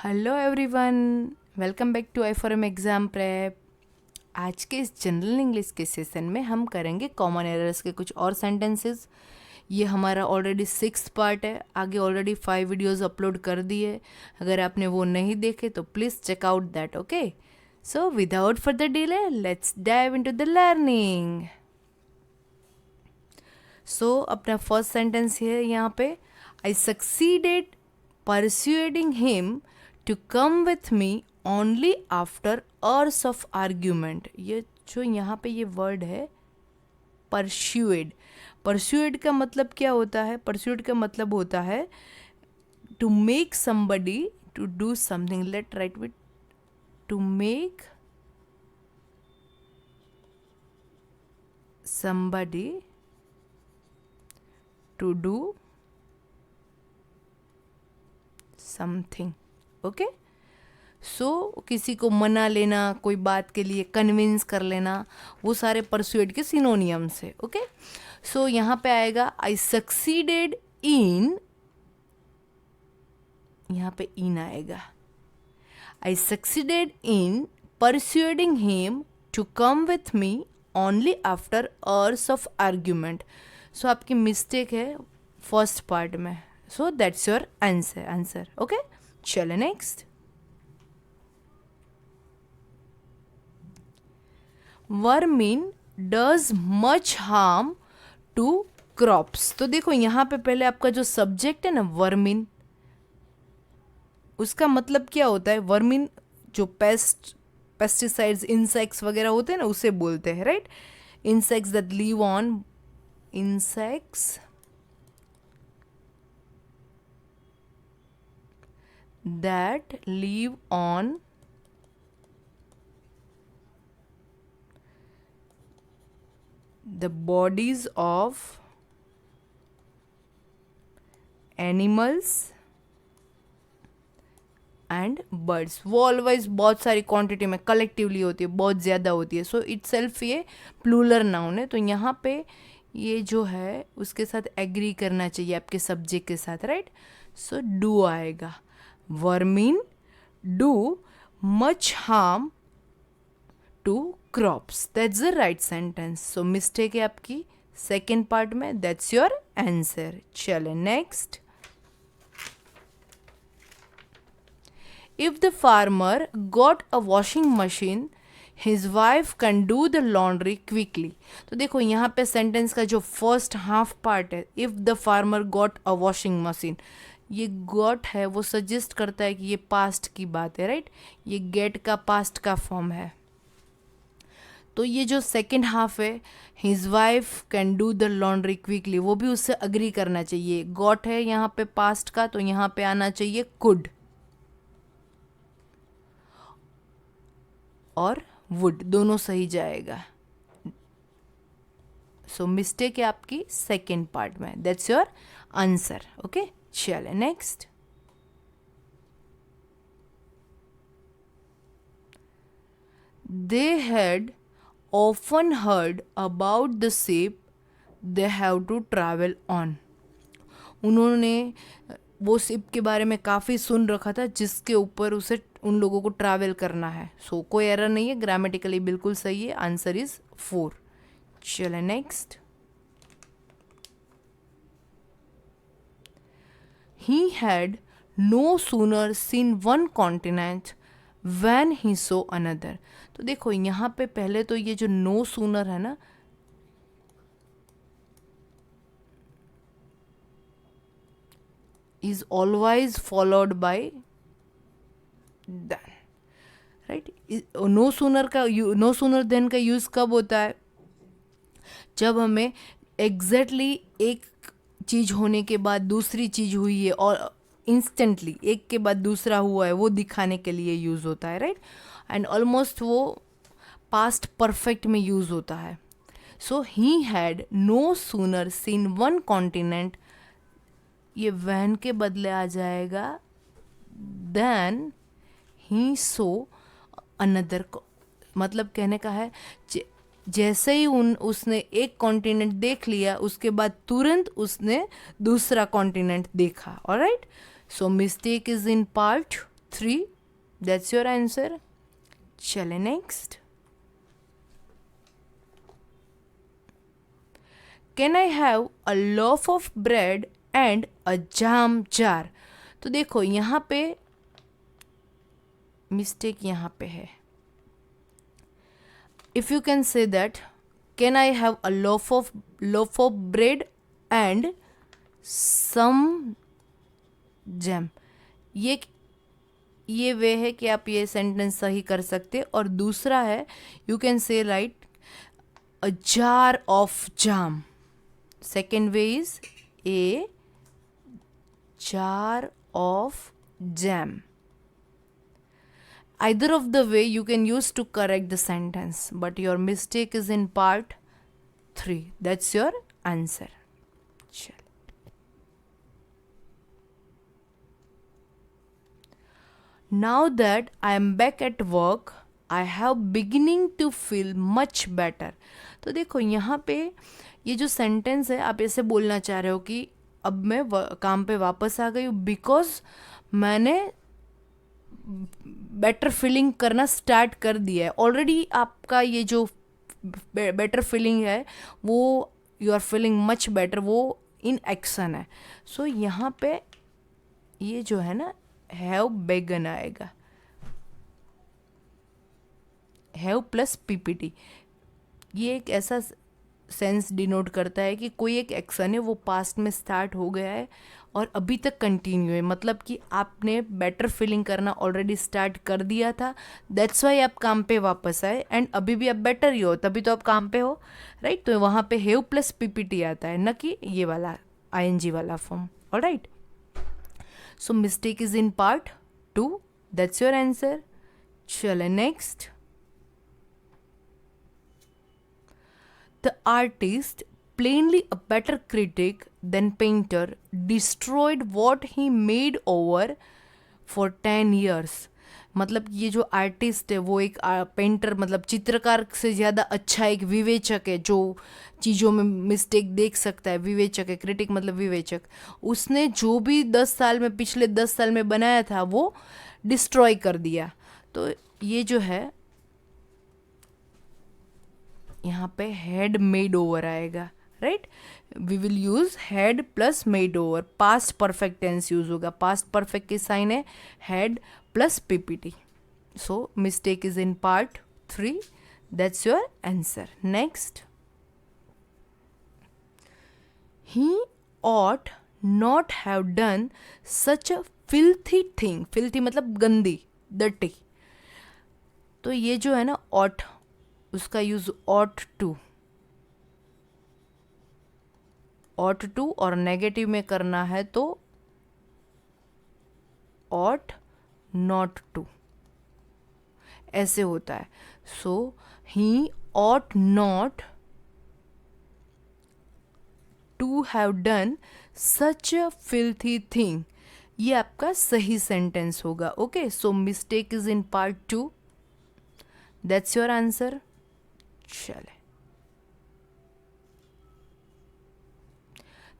Hello everyone, welcome back to I for M exam prep. आज के इस general English के सेशन में हम करेंगे कॉमन एरर्स के कुछ और सेंटेंसेस। ये हमारा ऑलरेडी 6th पार्ट है। आगे ऑलरेडी 5 वीडियोस अपलोड कर दिए। अगर आपने वो नहीं देखे तो please check out that. Okay, so without further delay let's dive into the learning. So अपना फर्स्ट सेंटेंस है यहाँ पे, I succeeded persuading him to come with me only after hours of argument। ये जो यहाँ पे ये वर्ड है परस्यूएड, परस्यूएड का मतलब क्या होता है? परस्यूएड का मतलब होता है to make somebody to do something। Let right with to make somebody to do something. Okay, so किसी को मना लेना, कोई बात के लिए कन्विंस कर लेना, वो सारे परसुएड के सिनोनियम्स है। ओके, सो यहाँ पे आएगा आई सक्सीडेड इन, यहाँ पे इन आएगा। I succeeded in persuading him to come with me only after hours of argument. So आपकी मिस्टेक है फर्स्ट पार्ट में। So that's your answer. Okay, चलो next. Vermin does much harm to crops. तो देखो यहाँ पे पहले आपका जो सब्जेक्ट है ना वर्मिन, उसका मतलब क्या होता है? वर्मिन जो पेस्टिसाइड्स, इंसेक्ट्स वगैरह होते हैं ना, उसे बोलते हैं, right? Insects that live on, insects that live on the bodies of animals and birds. वो ऑलवेज बहुत सारी क्वांटिटी में कलेक्टिवली होती है, बहुत ज़्यादा होती है। सो इट सेल्फ ये प्लूरल नाउन है। तो यहाँ पे ये जो है उसके साथ एग्री करना चाहिए आपके सब्जेक्ट के साथ, राइट? सो डू आएगा। Vermin do much harm to crops, that's the right sentence. So mistake है आपकी सेकेंड पार्ट में, दैट्स योर आंसर। चले next. If the farmer got a washing machine his wife can do the laundry quickly. तो देखो यहाँ पे sentence का जो फर्स्ट हाफ पार्ट है, if the farmer got a washing machine, ये गॉट है वो सजेस्ट करता है कि ये पास्ट की बात है, राइट? ये गेट का पास्ट का फॉर्म है। तो ये जो सेकेंड हाफ है, his wife can do the laundry quickly, वो भी उससे अग्री करना चाहिए। गॉट है यहाँ पे पास्ट का, तो यहाँ पे आना चाहिए कुड और वुड, दोनों सही जाएगा। सो मिस्टेक है आपकी सेकेंड पार्ट में, दैट्स योर आंसर। ओके, चले next. They had often heard about the ship they have to travel on। उन्होंने वो शिप के बारे में काफ़ी सुन रखा था जिसके ऊपर उसे उन लोगों को ट्रैवल करना है। सो कोई एरर नहीं है, ग्रामेटिकली बिल्कुल सही है। Answer is 4। चले next. He had no sooner seen one continent when he saw another। तो देखो यहाँ पे पहले तो ये जो no sooner है ना, is always followed by than, right? no sooner का no sooner than का यूज़ कब होता है? जब हमें एग्जैक्टली एक चीज़ होने के बाद दूसरी चीज़ हुई है और इंस्टेंटली एक के बाद दूसरा हुआ है, वो दिखाने के लिए यूज़ होता है, राइट? एंड ऑलमोस्ट वो पास्ट परफेक्ट में यूज़ होता है। So he had no sooner seen one continent, ये वैन के बदले आ जाएगा देन ही सो अनदर। मतलब कहने का है जैसे ही उसने एक कॉन्टिनेंट देख लिया उसके बाद तुरंत उसने दूसरा कॉन्टिनेंट देखा। Alright, so mistake is in part 3, that's your answer. चले next. Can I have a loaf of bread and a jam jar. तो देखो यहाँ पे मिस्टेक यहाँ पे है. If you can say that can I have a loaf of bread and some jam. ये way है कि आप ये सेंटेंस सही कर सकते. और दूसरा है यू कैन से right a jar of jam. Second way is a jar of jam. Either of the way you can use to correct the sentence, but your mistake is in part 3. That's your answer. Now that I am back at work, I have beginning to feel much better. तो देखो यहाँ पे ये जो sentence है आप ऐसे बोलना चाह रहे हो कि अब मैं काम पे वापस आ गई हूँ बिकॉज मैंने बेटर फीलिंग करना स्टार्ट कर दिया है. ऑलरेडी आपका ये जो बेटर फीलिंग है वो you are feeling much better, वो इन एक्शन है. सो यहाँ पे ये जो है ना हैव बेगन आएगा. Have plus PPT. ये एक ऐसा सेंस डिनोट करता है कि कोई एक एक्शन है वो पास्ट में स्टार्ट हो गया है और अभी तक कंटिन्यू है. मतलब कि आपने बेटर फीलिंग करना ऑलरेडी स्टार्ट कर दिया था. दैट्स वाई आप काम पे वापस आए एंड अभी भी आप बेटर ही हो, तभी तो आप काम पे हो, राइट. तो वहाँ पे हैव प्लस पीपीटी आता है, न कि ये वाला आईएनजी वाला form. Alright. So mistake is in part 2. That's your answer. चले next. The artist, plainly a better critic than painter, destroyed what he made over for 10 years. मतलब ये जो आर्टिस्ट है वो एक पेंटर मतलब चित्रकार से ज़्यादा अच्छा एक विवेचक है जो चीज़ों में मिस्टेक देख सकता है. विवेचक है, क्रिटिक मतलब विवेचक. उसने जो भी 10 साल में पिछले 10 साल में बनाया था वो डिस्ट्रॉय कर दिया. तो ये जो है यहाँ पे हेड मेड ओवर आएगा, right. We will use had plus made over. Past perfect tense use होगा. पास्ट परफेक्ट की साइन है had plus PPT. So mistake is in part 3. That's your answer. Next. He ought not have done such a filthy thing. filthy मतलब गंदी, dirty. तो ये जो है ना ought, उसका यूज ought to और नेगेटिव में करना है तो ought not to ऐसे होता है. सो he ought not to have done such a filthy thing. ये आपका सही सेंटेंस होगा. Okay. So mistake is in part 2. That's your answer. चले.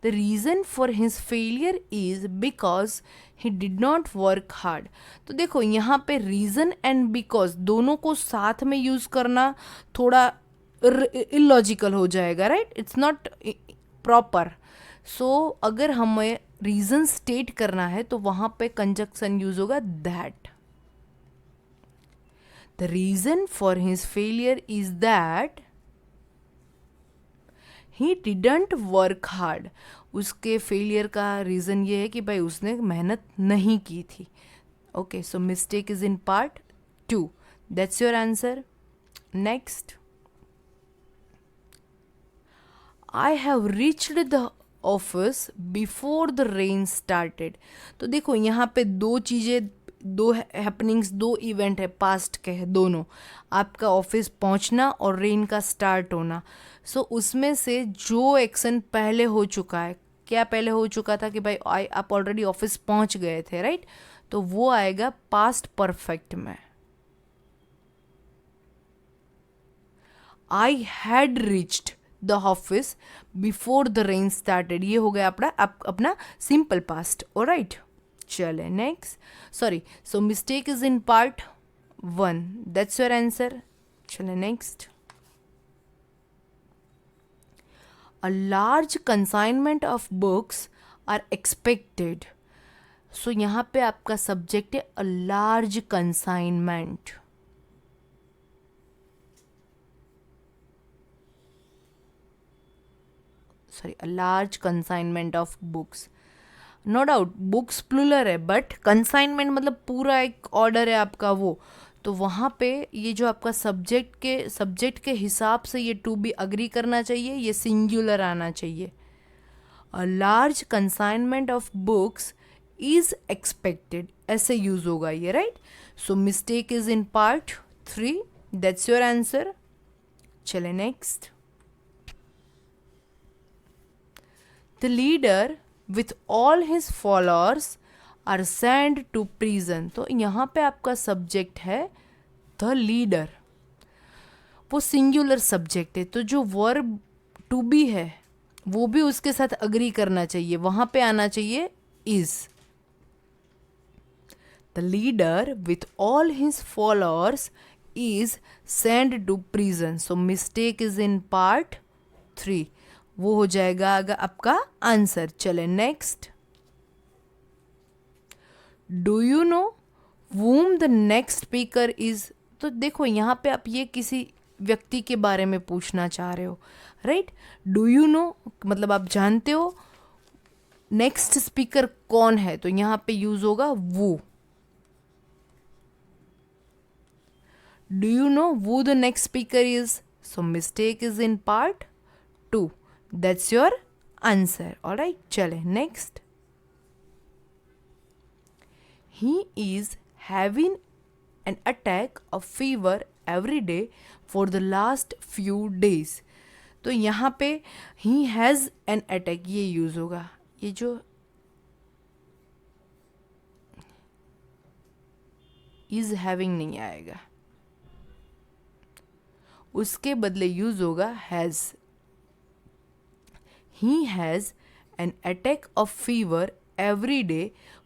The reason for his failure is because he did not work hard. तो देखो यहाँ पे reason and because दोनों को साथ में यूज करना थोड़ा इलॉजिकल हो जाएगा, right. It's not proper. So अगर हमें रीजन स्टेट करना है तो वहाँ पे कंजक्शन यूज होगा that. The reason for his failure is that he didn't work hard. उसके फेलियर का रीज़न ये है कि भाई उसने मेहनत नहीं की थी. Okay. So mistake is in part 2. That's your answer. Next. I have reached the office before the rain started. तो देखो यहाँ पे दो चीज़ें, दो हैपनिंग्स, दो इवेंट है पास्ट के है दोनों. आपका ऑफिस पहुंचना और रेन का स्टार्ट होना. सो उसमें से जो एक्शन पहले हो चुका है, क्या पहले हो चुका था कि भाई आप ऑलरेडी ऑफिस पहुंच गए थे, राइट. तो वो आएगा पास्ट परफेक्ट में. I had reached the office before the rain started. ये हो गया अपना सिंपल पास्ट. ऑलराइट. चले next, sorry, so mistake is in part 1, that's your answer. चले next. A large consignment of books are expected. सो यहाँ पे आपका सब्जेक्ट है a large consignment. Sorry, a large consignment of books. No doubt books plural है, but consignment मतलब पूरा एक ऑर्डर है आपका वो. तो वहाँ पे ये जो आपका सब्जेक्ट के हिसाब से ये टू बी अग्री करना चाहिए, ये सिंगुलर आना चाहिए. A large consignment of books is expected, ऐसे यूज होगा ये, right. So mistake is in part 3, that's your answer. चले next. The leader with all his followers are send to prison. तो यहाँ पे आपका सब्जेक्ट है द लीडर, वो सिंगुलर सब्जेक्ट है, तो जो वर्ब टू बी है वो भी उसके साथ अग्री करना चाहिए, वहाँ पे आना चाहिए is. The leader with all his followers is send to prison. So mistake is in part 3, वो हो जाएगा आपका आंसर. चले next. Do you know whom the next speaker is. तो देखो यहाँ पे आप ये किसी व्यक्ति के बारे में पूछना चाह रहे हो, राइट. डू यू नो मतलब आप जानते हो नेक्स्ट स्पीकर कौन है, तो यहाँ पे यूज होगा वो. Do you no who the next speaker is. So mistake is in part 2, that's your answer. Alright, चले next. He is having an attack of fever every day for the last few days. तो यहाँ पे he has an attack ये use होगा. ये जो is having नहीं आएगा, उसके बदले यूज होगा has. He has an attack of fever every day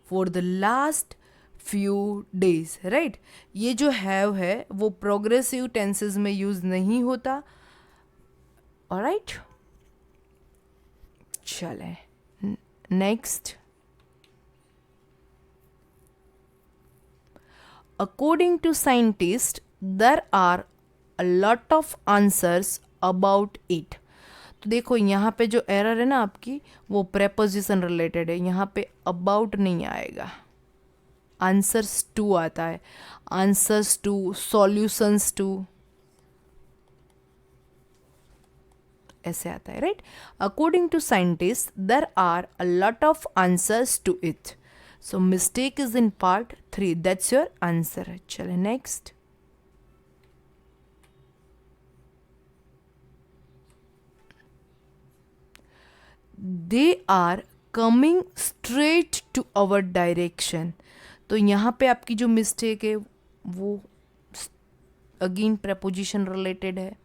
for the last few days, right. ये जो have है वो प्रोग्रेसिव टेंसेस में यूज नहीं होता. ऑलराइट, चले next. According to scientist there are a lot of answers about it. तो देखो यहाँ पे जो एरर है ना आपकी, वो प्रेपोजिशन रिलेटेड है, यहाँ पे अबाउट नहीं आएगा, आंसर्स टू आता है. आंसर्स टू, सॉल्यूशंस टू, ऐसे आता है, right. According to scientist there are a lot of answers to it. So mistake is in part 3, that's your answer. चले next. They are coming straight to our direction. तो यहाँ पे आपकी जो mistake है वो अगेन प्रेपोजिशन रिलेटेड है,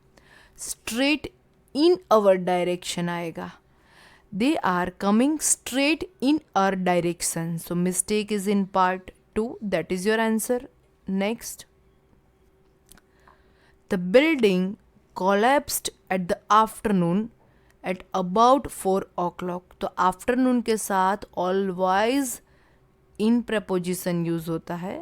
straight in our direction आएगा. They are coming straight in our direction. So mistake is in part 2, that is your answer. Next. The building collapsed at the afternoon at about 4 o'clock. तो afternoon के साथ ऑलवाइज इन preposition use होता है,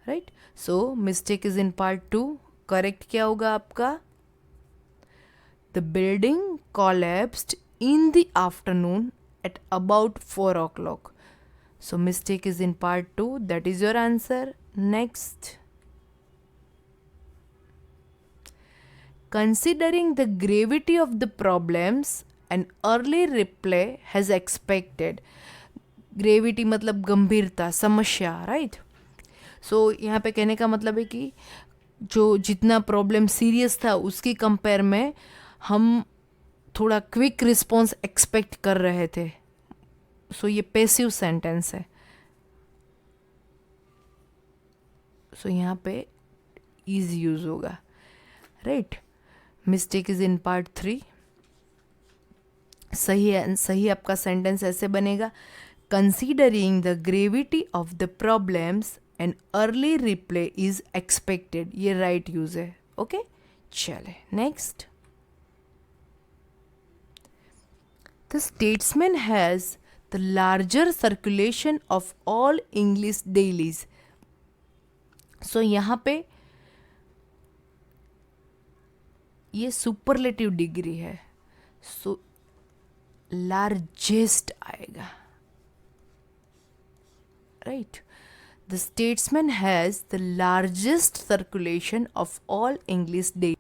right. So mistake is in part 2. Correct क्या होगा आपका. The building collapsed in the afternoon at about 4 o'clock. So mistake is in part 2, that is your answer. Next. Considering the gravity of the problems, an early reply has expected. Gravity मतलब गंभीरता, समस्या, right. सो यहाँ पे कहने का मतलब है कि जो जितना प्रॉब्लम सीरियस था उसकी कंपेयर में हम थोड़ा क्विक रिस्पॉन्स एक्सपेक्ट कर रहे थे. सो ये पैसिव सेंटेंस है. सो यहाँ पे इज यूज होगा, right. Mistake is in part 3. सही है, सही आपका सेंटेंस ऐसे बनेगा. Considering the gravity of the problems an early reply is expected, ये राइट यूज है. ओके, चले next. The Statesman has the larger circulation of all English dailies. So यहाँ पे ये सुपरलेटिव डिग्री है, सो लार्जेस्ट आएगा. Right, the Statesman has the largest circulation of all English daily.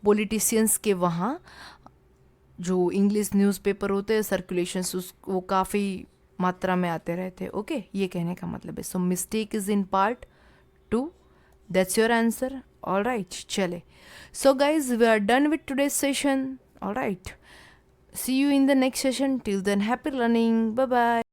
Politicians के वहाँ जो इंग्लिश न्यूज़पेपर होते हैं सर्कुलेशंस, वो काफ़ी मात्रा में आते रहते हैं. ओके, ये कहने का मतलब है. So mistake is in part 2. That's your answer. All right, चले. So guys, we are done with today's session. All right, see you in the next session. Till then, happy learning. Bye bye.